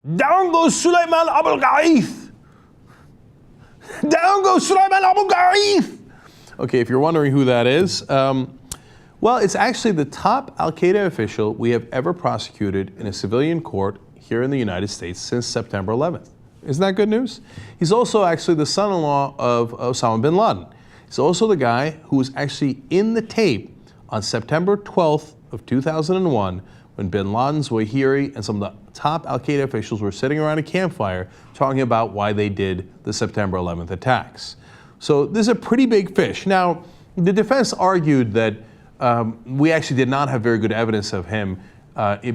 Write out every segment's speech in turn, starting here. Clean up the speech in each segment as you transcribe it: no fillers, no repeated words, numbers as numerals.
Down goes Sulaiman Abu Ghaith. Down goes Sulaiman Abu Ghaith. Okay, if you're wondering who that is, well, it's actually the top Al-Qaeda official we have ever prosecuted in a civilian court here in the United States since September 11th. Isn't that good news? He's also actually the son-in-law of Osama bin Laden. He's also the guy who was actually in the tape on September 12th of 2001 when bin Laden's Zawahiri and some of the top Al-Qaeda officials were sitting around a campfire talking about why they did the September 11th attacks. So this is a pretty big fish. Now, the defense argued that we actually did not have very good evidence of him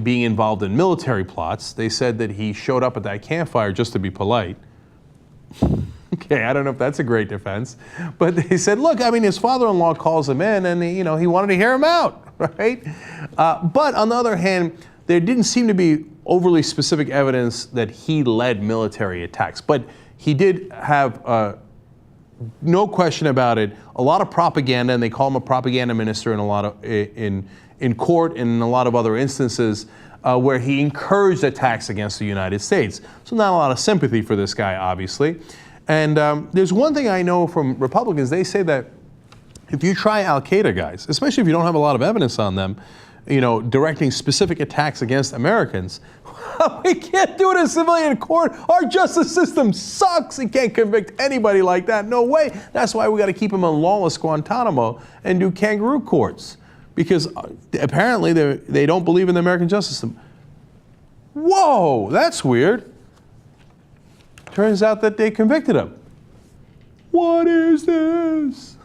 being involved in military plots. They said that he showed up at that campfire just to be polite. Okay, I don't know if that's a great defense, but they said, look, I mean, his father-in-law calls him in and, he wanted to hear him out, right? But on the other hand, there didn't seem to be overly specific evidence that he led military attacks, but he did have, no question about it, a lot of propaganda, and they call him a propaganda minister in a lot of, in court and in a lot of other instances where he encouraged attacks against the United States. So not a lot of sympathy for this guy, obviously. And there's one thing I know from Republicans. They say that if you try Al-Qaeda guys, especially if you don't have a lot of evidence on them, directing specific attacks against Americans, we can't do it in civilian court. Our justice system sucks. It can't convict anybody like that. No way. That's why we got to keep them in lawless Guantanamo and do kangaroo courts, because apparently they don't believe in the American justice system. Whoa, that's weird. Turns out that they convicted him. What is this?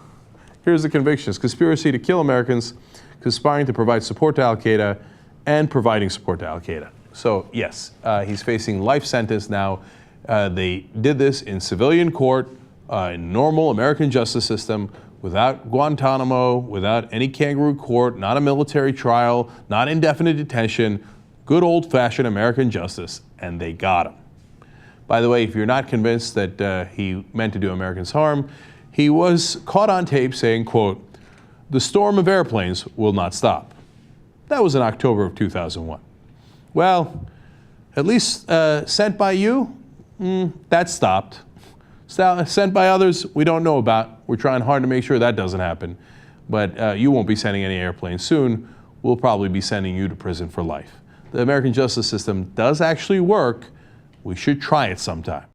Here's the convictions: conspiracy to kill Americans, conspiring to provide support to Al-Qaeda, and providing support to Al-Qaeda. So yes, he's facing life sentence now. They did this in civilian court, in normal American justice system, without Guantanamo, without any kangaroo court, not a military trial, not indefinite detention, good old-fashioned American justice, and they got him. By the way, if you're not convinced that he meant to do Americans harm, he was caught on tape saying, quote, "The storm of airplanes will not stop." That was in October of 2001. Well, at least sent by you, that stopped. Sent by others, we don't know about. We're trying hard to make sure that doesn't happen. But you won't be sending any airplanes soon. We'll probably be sending you to prison for life. The American justice system does actually work. We should try it sometime.